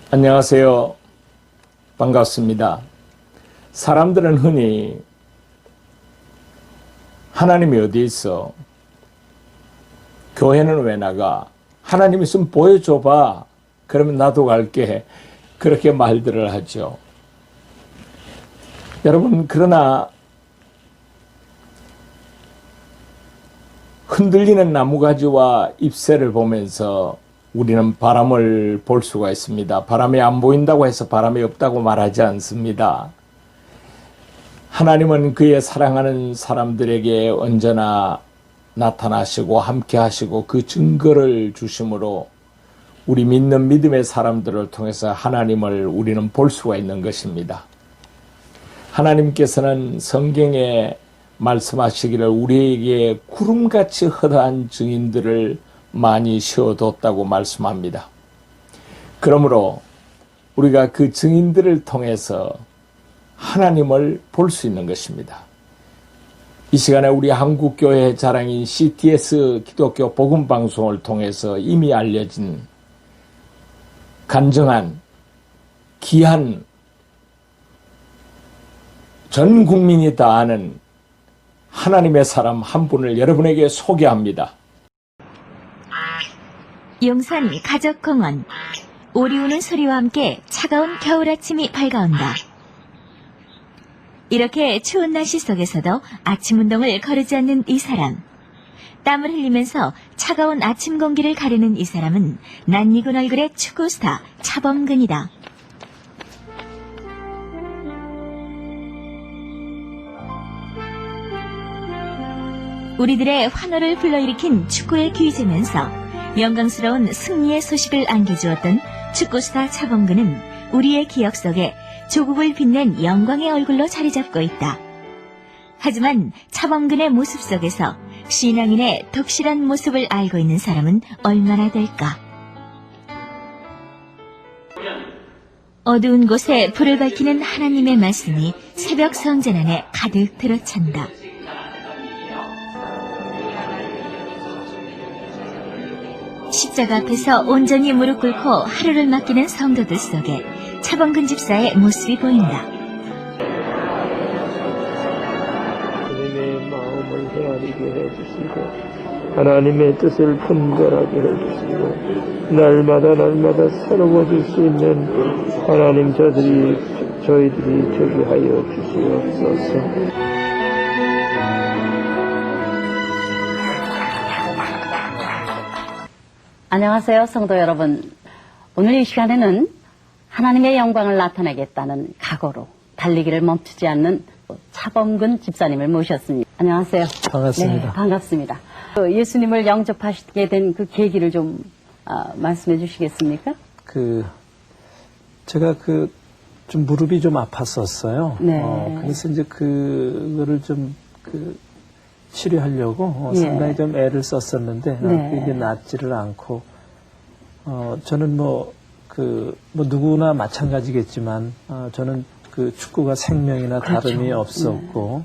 안녕하세요. 반갑습니다. 사람들은 흔히 하나님이 어디 있어? 교회는 왜 나가? 하나님 있으면 보여줘봐. 그러면 나도 갈게. 그렇게 말들을 하죠. 여러분, 그러나 흔들리는 나무가지와 잎새를 보면서 우리는 바람을 볼 수가 있습니다. 바람이 안 보인다고 해서 바람이 없다고 말하지 않습니다. 하나님은 그의 사랑하는 사람들에게 언제나 나타나시고 함께 하시고 그 증거를 주심으로 우리 믿는 믿음의 사람들을 통해서 하나님을 우리는 볼 수가 있는 것입니다. 하나님께서는 성경에 말씀하시기를 우리에게 구름같이 허다한 증인들을 많이 세워뒀다고 말씀합니다. 그러므로 우리가 그 증인들을 통해서 하나님을 볼 수 있는 것입니다. 이 시간에 우리 한국교회 자랑인 CTS 기독교 복음방송을 통해서 이미 알려진 간증한 귀한 전 국민이 다 아는 하나님의 사람 한 분을 여러분에게 소개합니다. 용산 가족공원. 오리 우는 소리와 함께 차가운 겨울 아침이 밝아온다. 이렇게 추운 날씨 속에서도 아침 운동을 거르지 않는 이 사람. 땀을 흘리면서 차가운 아침 공기를 가르는 이 사람은 낯익은 얼굴의 축구 스타 차범근이다. 우리들의 환호를 불러일으킨 축구의 귀재면서 영광스러운 승리의 소식을 안겨주었던 축구스타 차범근은 우리의 기억 속에 조국을 빛낸 영광의 얼굴로 자리 잡고 있다. 하지만 차범근의 모습 속에서 신앙인의 독실한 모습을 알고 있는 사람은 얼마나 될까? 어두운 곳에 불을 밝히는 하나님의 말씀이 새벽 성전 안에 가득 들어찬다. 십자가 앞에서 온전히 무릎 꿇고 하루를 맡기는 성도들 속에 차범근 집사의 모습이 보인다. 주님의 마음을 헤아리게 해주시고 하나님의 뜻을 분별하게 해주시고 날마다 새로워질 수 있는 하나님 저희들이 되게 하여 주시옵소서. 안녕하세요, 성도 여러분. 오늘 이 시간에는 하나님의 영광을 나타내겠다는 각오로 달리기를 멈추지 않는 차범근 집사님을 모셨습니다. 안녕하세요. 반갑습니다. 네, 반갑습니다. 예수님을 영접하시게 된 그 계기를 좀 말씀해 주시겠습니까? 제가 좀 무릎이 좀 아팠었어요. 네. 그래서 이제 그거를 좀 치료하려고 예. 상당히 좀 애를 썼었는데 네. 그게 낫지를 않고 저는 누구나 마찬가지겠지만 저는 그 축구가 생명이나 그렇죠. 다름이 없었고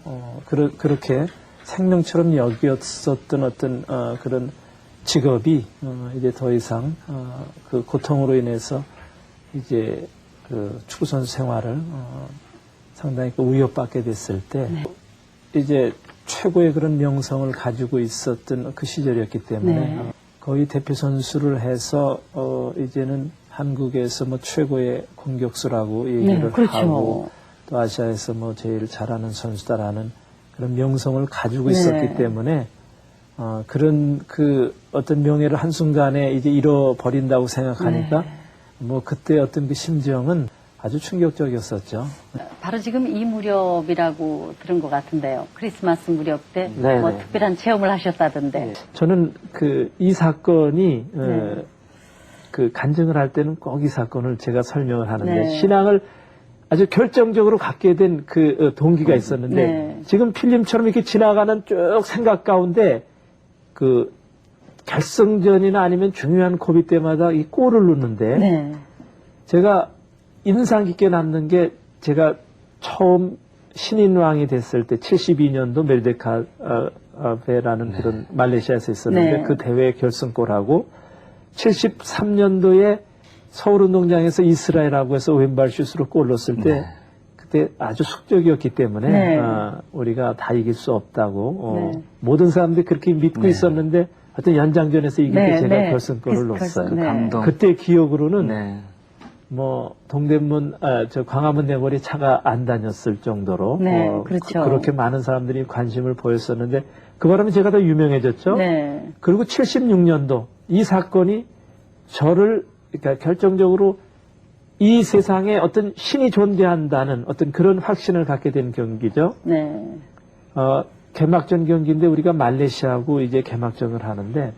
그렇게 생명처럼 여겼었던 어떤 그런 직업이 이제 더 이상 그 고통으로 인해서 이제 그 축구 선수 생활을 상당히 위협받게 됐을 때 네. 이제 최고의 그런 명성을 가지고 있었던 그 시절이었기 때문에 네. 거의 대표 선수를 해서 이제는 한국에서 뭐 최고의 공격수라고 얘기를 네, 그렇죠. 하고 또 아시아에서 뭐 제일 잘하는 선수다라는 그런 명성을 가지고 네. 있었기 때문에 그런 그 어떤 명예를 한순간에 이제 잃어버린다고 생각하니까 네. 뭐 그때 어떤 그 심정은 아주 충격적이었었죠. 바로 지금 이 무렵이라고 들은 것 같은데요. 크리스마스 무렵 때 네, 뭐 네. 특별한 체험을 하셨다던데. 저는 이 사건이 네. 그 간증을 할 때는 꼭 이 사건을 제가 설명을 하는데 네. 신앙을 아주 결정적으로 갖게 된 그 동기가 있었는데 네. 지금 필름처럼 이렇게 지나가는 쭉 생각 가운데 그 결승전이나 아니면 중요한 고비 때마다 이 골을 넣는데 네. 제가 인상 깊게 남는 게 제가 처음 신인왕이 됐을 때 72년도 멜데카베라는 그런 말레이시아에서 있었는데 네. 그 대회 결승골하고 73년도에 서울운동장에서 이스라엘하고 해서 왼발 슛으로 골 넣었을 때 네. 그때 아주 숙적이었기 때문에 네. 우리가 다 이길 수 없다고 네. 모든 사람들이 그렇게 믿고 네. 있었는데 하여튼 연장전에서 이길 네, 때 제가 네. 결승골을 넣었어요. 네. 감동. 그때 기억으로는 네. 뭐 동대문 저 광화문 내거리 차가 안 다녔을 정도로 네, 그렇죠. 그렇게 많은 사람들이 관심을 보였었는데 그 바람에 제가 더 유명해졌죠. 네. 그리고 76년도 이 사건이 저를 그러니까 결정적으로 이 세상에 어떤 신이 존재한다는 어떤 그런 확신을 갖게 된 경기죠. 네. 개막전 경기인데 우리가 말레이시아하고 이제 개막전을 하는데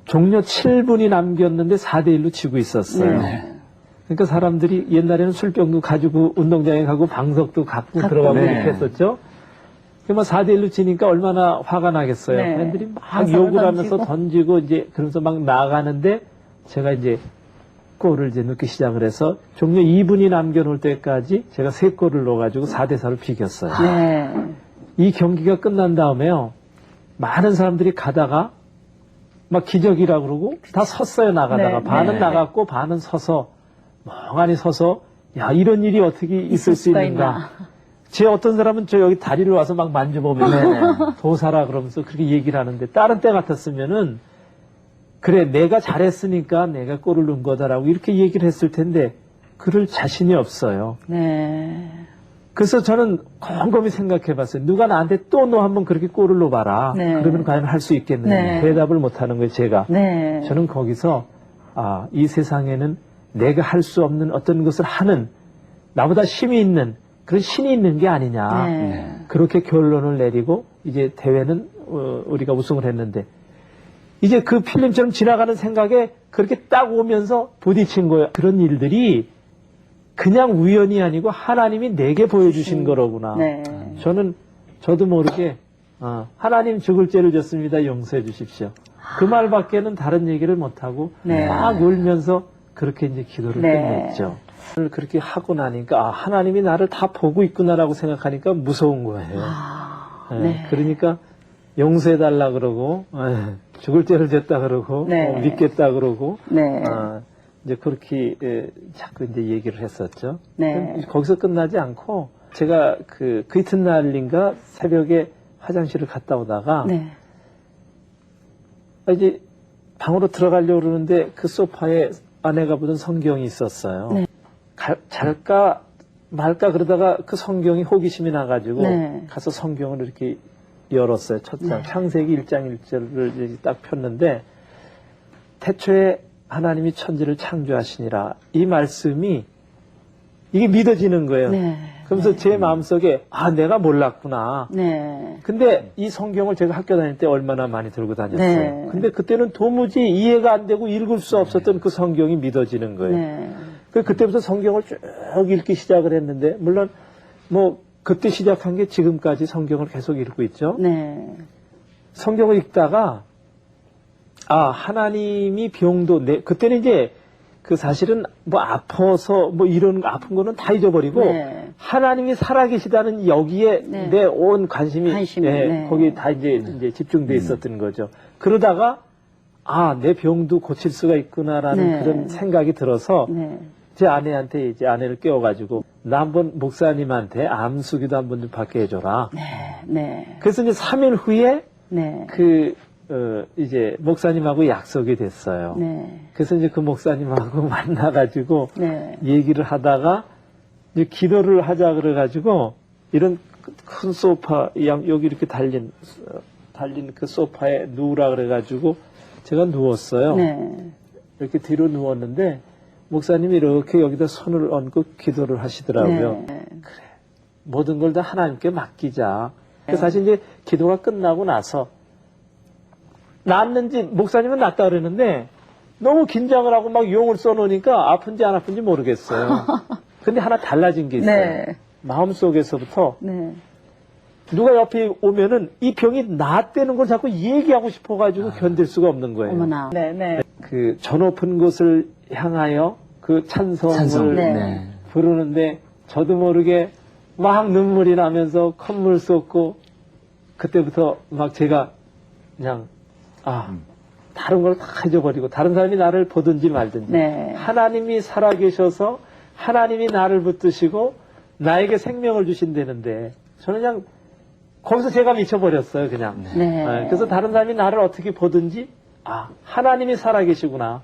종료 7분이 남겼는데 4대1로 지고 있었어요. 네. 그러니까 사람들이 옛날에는 술병도 가지고 운동장에 가고 방석도 갖고 들어가고 네. 이렇게 했었죠. 그뭐 4대1로 지니까 얼마나 화가 나겠어요. 네. 팬들이 막 방석을 욕을 하면서 던지고. 던지고 이제 그러면서 막 나가는데 제가 이제 골을 이제 넣기 시작을 해서 종료 2분이 남겨놓을 때까지 제가 3골을 넣어가지고 4대4로 비겼어요. 네. 이 경기가 끝난 다음에요. 많은 사람들이 가다가 막 기적이라고 그러고 다 섰어요, 나가다가. 네, 반은 네. 나갔고 반은 서서 멍하니 서서 야, 이런 일이 어떻게 있을 수 수가 있는가. 있나. 제 어떤 사람은 저 여기 다리를 와서 막 만져보면서 도사라 그러면서 그렇게 얘기를 하는데 다른 때 같았으면은 그래, 내가 잘했으니까 내가 골을 넣은 거다라고 이렇게 얘기를 했을 텐데 그럴 자신이 없어요. 네. 그래서 저는 곰곰이 생각해 봤어요. 누가 나한테 또 너 한번 그렇게 골을 넣어봐라. 네. 그러면 과연 할 수 있겠느냐. 네. 대답을 못 하는 거예요, 제가. 네. 저는 거기서, 이 세상에는 내가 할 수 없는 어떤 것을 하는, 나보다 힘이 있는, 그런 신이 있는 게 아니냐. 네. 그렇게 결론을 내리고, 이제 대회는, 우리가 우승을 했는데, 이제 그 필름처럼 지나가는 생각에 그렇게 딱 오면서 부딪힌 거예요. 그런 일들이 그냥 우연이 아니고 하나님이 내게 보여주신 거로구나. 네. 저도 모르게 하나님 죽을 죄를 졌습니다. 용서해 주십시오. 그 말밖에는 다른 얘기를 못하고 네. 막 울면서 그렇게 이제 기도를 네. 끝냈죠. 그렇게 하고 나니까 하나님이 나를 다 보고 있구나라고 생각하니까 무서운 거예요. 네. 그러니까 용서해 달라 그러고 죽을 죄를 졌다 그러고 네. 믿겠다 그러고 네. 이제 그렇게 자꾸 이제 얘기를 했었죠. 네. 거기서 끝나지 않고 제가 그 이튿날인가 새벽에 화장실을 갔다 오다가 네. 이제 방으로 들어가려고 그러는데 그 소파에 아내가 보던 성경이 있었어요. 네. 잘까 말까 그러다가 그 성경이 호기심이 나가지고 네. 가서 성경을 이렇게 열었어요. 첫 장. 창세기 1장 1절을 딱 폈는데 태초에 하나님이 천지를 창조하시니라. 이 말씀이 이게 믿어지는 거예요. 네. 그러면서 제 마음속에 내가 몰랐구나. 네. 근데 이 성경을 제가 학교 다닐 때 얼마나 많이 들고 다녔어요. 네. 근데 그때는 도무지 이해가 안 되고 읽을 수 없었던 그 성경이 믿어지는 거예요. 네. 그때부터 성경을 쭉 읽기 시작을 했는데 물론 뭐 그때 시작한 게 지금까지 성경을 계속 읽고 있죠. 네. 성경을 읽다가 하나님이 병도 그때는 이제 그 사실은 뭐 아파서 뭐 이런 아픈 거는 다 잊어버리고 네. 하나님이 살아계시다는 여기에 네. 내 온 관심이 네. 거기에 다 이제 집중돼 있었던 거죠. 그러다가 내 병도 고칠 수가 있구나라는 네. 그런 생각이 들어서 네. 제 아내한테 이제 아내를 깨워가지고 나 한번 목사님한테 암수기도 한번 좀 받게 해줘라. 네. 네. 그래서 이제 3일 후에 네. 이제 목사님하고 약속이 됐어요. 네. 그래서 이제 그 목사님하고 만나가지고 네. 얘기를 하다가 이제 기도를 하자 그래가지고 이런 큰 소파 여기 이렇게 달린 그 소파에 누우라 그래가지고 제가 누웠어요. 네. 이렇게 뒤로 누웠는데 목사님이 이렇게 여기다 손을 얹고 기도를 하시더라고요. 네. 모든 걸 다 하나님께 맡기자. 사실 이제 기도가 끝나고 나서 낫는지 목사님은 낫다 그러는데 너무 긴장을 하고 막 용을 써놓으니까 아픈지 안 아픈지 모르겠어요. 근데 하나 달라진 게 있어요. 네. 마음속에서부터 네. 누가 옆에 오면은 이 병이 나았다는 걸 자꾸 얘기하고 싶어가지고 견딜 수가 없는 거예요. 어머나. 네. 네. 그 저 높은 곳을 향하여 그 찬송을 네. 부르는데 저도 모르게 막 눈물이 나면서 콧물 쏟고 그때부터 막 제가 그냥 다른 걸 다 잊어버리고 다른 사람이 나를 보든지 말든지 네. 하나님이 살아계셔서 하나님이 나를 붙드시고 나에게 생명을 주신다는데 저는 그냥 거기서 제가 미쳐버렸어요. 그냥. 네. 그래서 다른 사람이 나를 어떻게 보든지 하나님이 살아계시구나.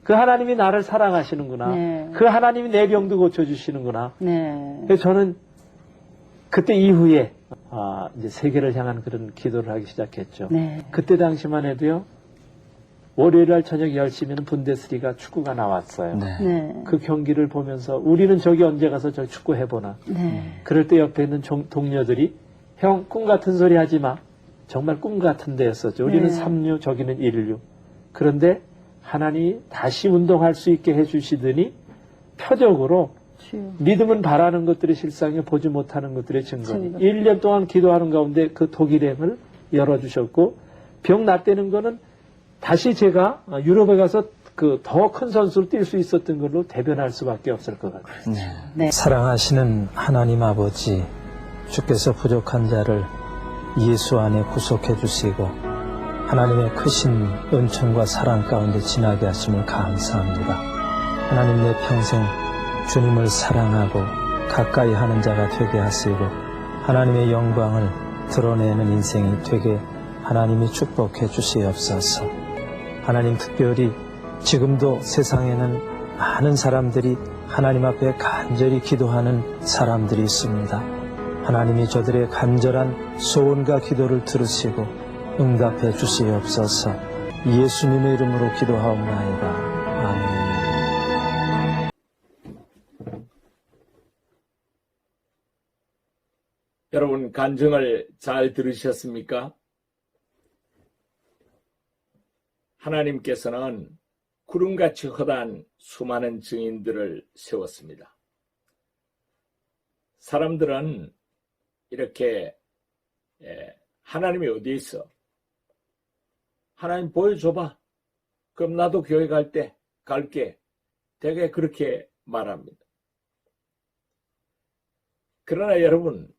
그 하나님이 나를 사랑하시는구나. 네. 그 하나님이 내 병도 고쳐주시는구나. 네. 그래서 저는 그때 이후에 이제 세계를 향한 그런 기도를 하기 시작했죠. 네. 그때 당시만 해도요. 월요일날 저녁 10시면 분데스리가 축구가 나왔어요. 네. 그 경기를 보면서 우리는 저기 언제 가서 저 축구 해보나. 네. 그럴 때 옆에 있는 동료들이 형 꿈 같은 소리 하지 마. 정말 꿈 같은 데였었죠. 우리는 네. 3류 저기는 1류. 그런데 하나님이 다시 운동할 수 있게 해주시더니 표적으로 주여. 믿음은 바라는 것들의 실상에 보지 못하는 것들의 증거니 증거. 1년 동안 기도하는 가운데 그 독일행을 열어주셨고 병 낫다는 거는 다시 제가 유럽에 가서 그 더 큰 선수로 뛸 수 있었던 걸로 대변할 수밖에 없을 것 같아요. 네. 사랑하시는 하나님 아버지, 주께서 부족한 자를 예수 안에 구속해 주시고 하나님의 크신 은총과 사랑 가운데 지나게 하심을 감사합니다. 하나님 내 평생 주님을 사랑하고 가까이 하는 자가 되게 하시고 하나님의 영광을 드러내는 인생이 되게 하나님이 축복해 주시옵소서. 하나님 특별히 지금도 세상에는 많은 사람들이 하나님 앞에 간절히 기도하는 사람들이 있습니다. 하나님이 저들의 간절한 소원과 기도를 들으시고 응답해 주시옵소서. 예수님의 이름으로 기도하옵나이다. 아멘. 여러분 간증을 잘 들으셨습니까? 하나님께서는 구름같이 허다한 수많은 증인들을 세웠습니다. 사람들은 이렇게 하나님이 어디에 있어? 하나님 보여줘봐. 그럼 나도 교회 갈 때 갈게. 되게 그렇게 말합니다. 그러나 여러분,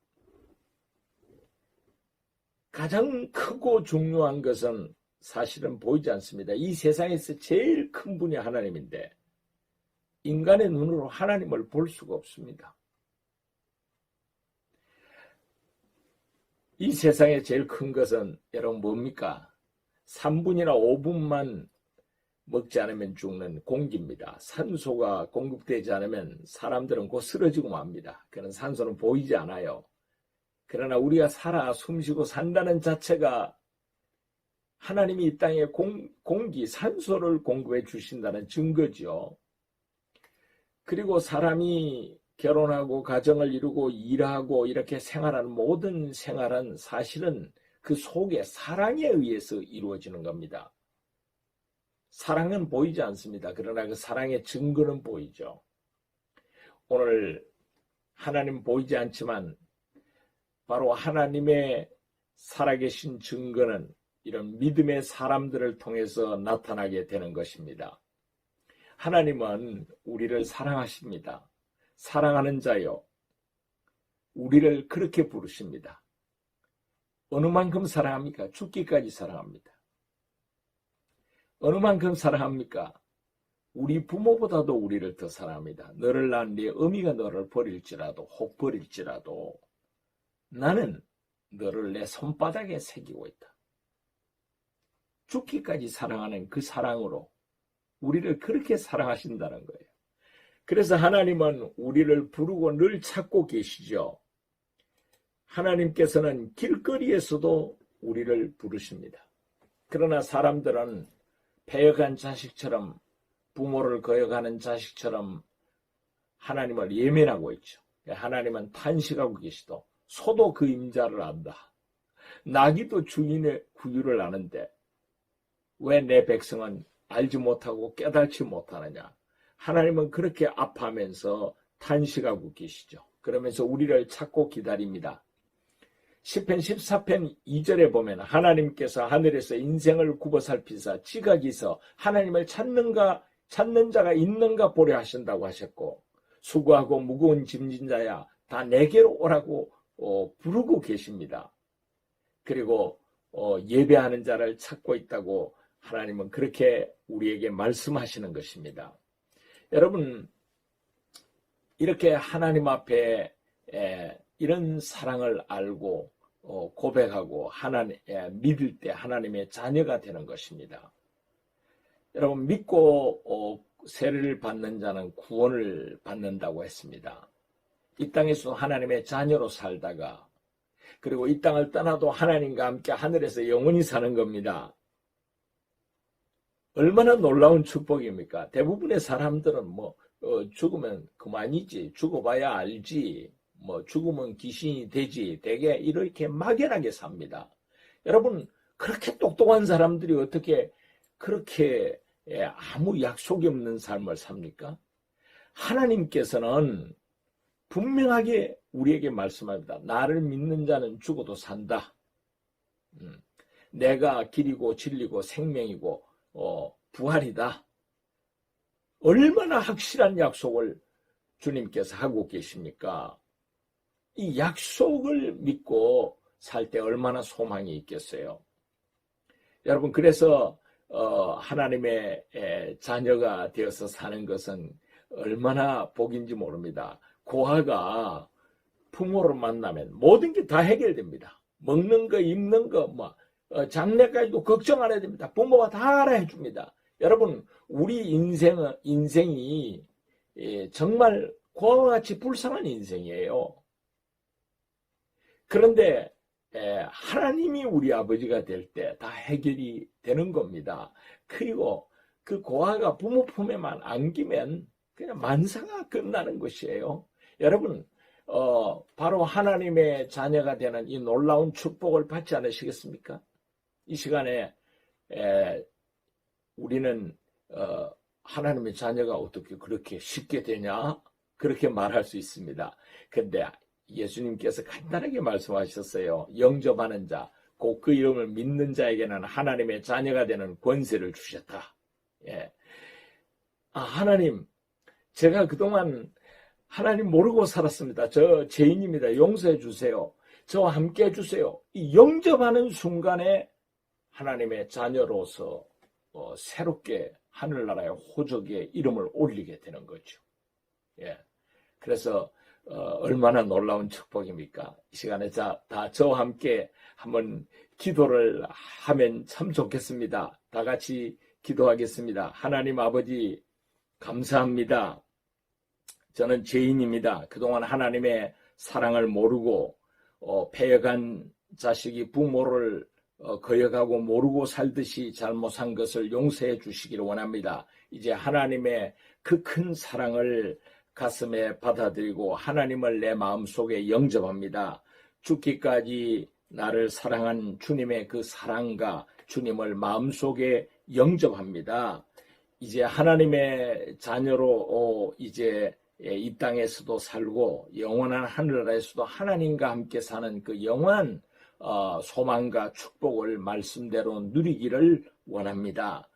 가장 크고 중요한 것은 사실은 보이지 않습니다. 이 세상에서 제일 큰 분이 하나님인데 인간의 눈으로 하나님을 볼 수가 없습니다. 이 세상에 제일 큰 것은 여러분 뭡니까? 3분이나 5분만 먹지 않으면 죽는 공기입니다. 산소가 공급되지 않으면 사람들은 곧 쓰러지고 맙니다. 그런 산소는 보이지 않아요. 그러나 우리가 살아 숨쉬고 산다는 자체가 하나님이 이 땅에 공기, 산소를 공급해 주신다는 증거죠. 그리고 사람이 결혼하고 가정을 이루고 일하고 이렇게 생활하는 모든 생활은 사실은 그 속에 사랑에 의해서 이루어지는 겁니다. 사랑은 보이지 않습니다. 그러나 그 사랑의 증거는 보이죠. 오늘 하나님 보이지 않지만 바로 하나님의 살아계신 증거는 이런 믿음의 사람들을 통해서 나타나게 되는 것입니다. 하나님은 우리를 사랑하십니다. 사랑하는 자요. 우리를 그렇게 부르십니다. 어느 만큼 사랑합니까? 죽기까지 사랑합니다. 어느 만큼 사랑합니까? 우리 부모보다도 우리를 더 사랑합니다. 너를 낳은 네 어미가 너를 버릴지라도 혹 버릴지라도 나는 너를 내 손바닥에 새기고 있다. 죽기까지 사랑하는 그 사랑으로 우리를 그렇게 사랑하신다는 거예요. 그래서 하나님은 우리를 부르고 늘 찾고 계시죠. 하나님께서는 길거리에서도 우리를 부르십니다. 그러나 사람들은 배역한 자식처럼 부모를 거역하는 자식처럼 하나님을 예면하고 있죠. 하나님은 탄식하고 계시도 소도 그 임자를 안다. 나귀도 주인의 구유를 아는데 왜 내 백성은 알지 못하고 깨닫지 못하느냐. 하나님은 그렇게 아파하면서 탄식하고 계시죠. 그러면서 우리를 찾고 기다립니다. 시편 14편 2절에 보면 하나님께서 하늘에서 인생을 굽어 살피사 지각이서 하나님을 찾는 자가 있는가 보려 하신다고 하셨고 수고하고 무거운 짐진 자야 다 내게로 오라고 부르고 계십니다. 그리고 예배하는 자를 찾고 있다고 하나님은 그렇게 우리에게 말씀하시는 것입니다. 여러분, 이렇게 하나님 앞에 이런 사랑을 알고 고백하고 믿을 때 하나님의 자녀가 되는 것입니다. 여러분, 믿고 세례를 받는 자는 구원을 받는다고 했습니다. 이 땅에서 하나님의 자녀로 살다가 그리고 이 땅을 떠나도 하나님과 함께 하늘에서 영원히 사는 겁니다. 얼마나 놀라운 축복입니까? 대부분의 사람들은 죽으면 그만이지, 죽어봐야 알지, 죽으면 귀신이 되지, 되게 이렇게 막연하게 삽니다. 여러분, 그렇게 똑똑한 사람들이 어떻게 그렇게 아무 약속이 없는 삶을 삽니까? 하나님께서는 분명하게 우리에게 말씀합니다. 나를 믿는 자는 죽어도 산다. 내가 길이고 진리고 생명이고 부활이다. 얼마나 확실한 약속을 주님께서 하고 계십니까? 이 약속을 믿고 살 때 얼마나 소망이 있겠어요. 여러분, 그래서 하나님의 자녀가 되어서 사는 것은 얼마나 복인지 모릅니다. 고아가 부모를 만나면 모든 게 다 해결됩니다. 먹는 거, 입는 거, 장래까지도 걱정 안 해야 됩니다. 부모가 다 알아해 줍니다. 여러분, 우리 인생이 정말 고아와 같이 불쌍한 인생이에요. 그런데 하나님이 우리 아버지가 될 때 다 해결이 되는 겁니다. 그리고 그 고아가 부모 품에만 안기면 그냥 만사가 끝나는 것이에요. 여러분, 바로 하나님의 자녀가 되는 이 놀라운 축복을 받지 않으시겠습니까? 이 시간에 우리는 하나님의 자녀가 어떻게 그렇게 쉽게 되냐? 그렇게 말할 수 있습니다. 그런데 예수님께서 간단하게 말씀하셨어요. 영접하는 자, 곧 그 이름을 믿는 자에게는 하나님의 자녀가 되는 권세를 주셨다. 하나님, 제가 그동안 하나님 모르고 살았습니다. 저 죄인입니다. 용서해 주세요. 저와 함께 해주세요. 이 영접하는 순간에 하나님의 자녀로서 새롭게 하늘나라의 호적에 이름을 올리게 되는 거죠. 그래서 얼마나 놀라운 축복입니까? 이 시간에 다 저와 함께 한번 기도를 하면 참 좋겠습니다. 다 같이 기도하겠습니다. 하나님 아버지, 감사합니다. 저는 죄인입니다. 그동안 하나님의 사랑을 모르고 패역한 자식이 부모를 거역하고 모르고 살듯이 잘못한 것을 용서해 주시기를 원합니다. 이제 하나님의 그 큰 사랑을 가슴에 받아들이고 하나님을 내 마음속에 영접합니다. 죽기까지 나를 사랑한 주님의 그 사랑과 주님을 마음속에 영접합니다. 이제 하나님의 자녀로 이제 이 땅에서도 살고 영원한 하늘나라에서도 하나님과 함께 사는 그 영원한 소망과 축복을 말씀대로 누리기를 원합니다.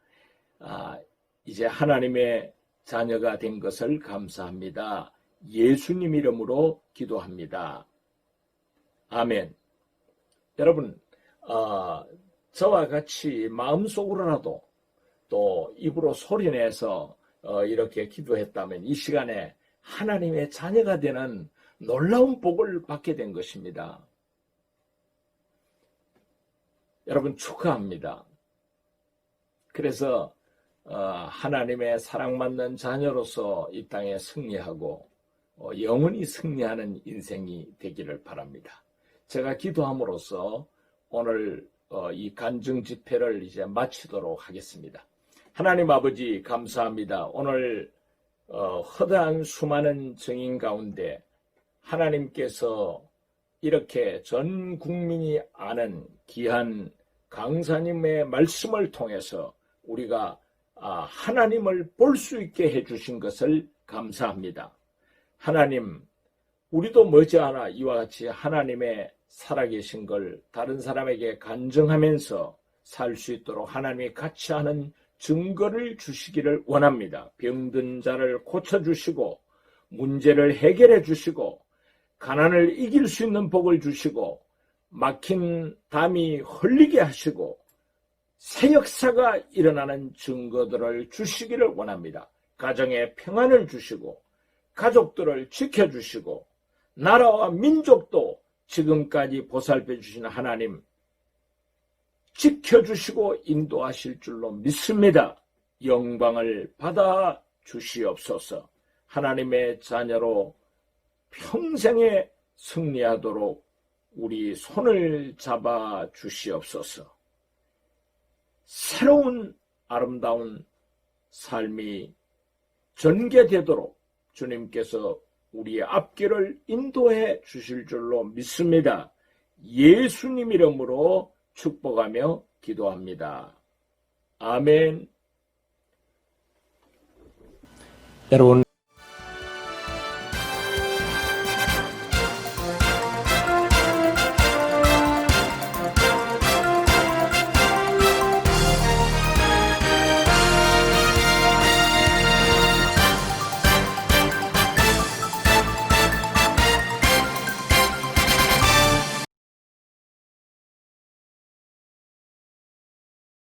이제 하나님의 자녀가 된 것을 감사합니다. 예수님 이름으로 기도합니다. 아멘. 여러분, 저와 같이 마음속으로라도 또 입으로 소리내서 이렇게 기도했다면 이 시간에 하나님의 자녀가 되는 놀라운 복을 받게 된 것입니다. 여러분, 축하합니다. 그래서 하나님의 사랑받는 자녀로서 이 땅에 승리하고 영원히 승리하는 인생이 되기를 바랍니다. 제가 기도함으로써 오늘 이 간증 집회를 이제 마치도록 하겠습니다. 하나님 아버지, 감사합니다. 오늘 허다한 수많은 증인 가운데 하나님께서 이렇게 전 국민이 아는 귀한 강사님의 말씀을 통해서 우리가 하나님을 볼 수 있게 해주신 것을 감사합니다. 하나님, 우리도 머지않아 이와 같이 하나님의 살아계신 걸 다른 사람에게 간증하면서 살 수 있도록 하나님이 같이 하는 증거를 주시기를 원합니다. 병든 자를 고쳐주시고 문제를 해결해 주시고 가난을 이길 수 있는 복을 주시고 막힌 담이 흘리게 하시고 새 역사가 일어나는 증거들을 주시기를 원합니다. 가정에 평안을 주시고 가족들을 지켜주시고 나라와 민족도 지금까지 보살펴 주신 하나님 지켜주시고 인도하실 줄로 믿습니다. 영광을 받아 주시옵소서. 하나님의 자녀로 평생에 승리하도록 우리 손을 잡아 주시옵소서. 새로운 아름다운 삶이 전개되도록 주님께서 우리의 앞길을 인도해 주실 줄로 믿습니다. 예수님 이름으로 축복하며 기도합니다. 아멘. 여러분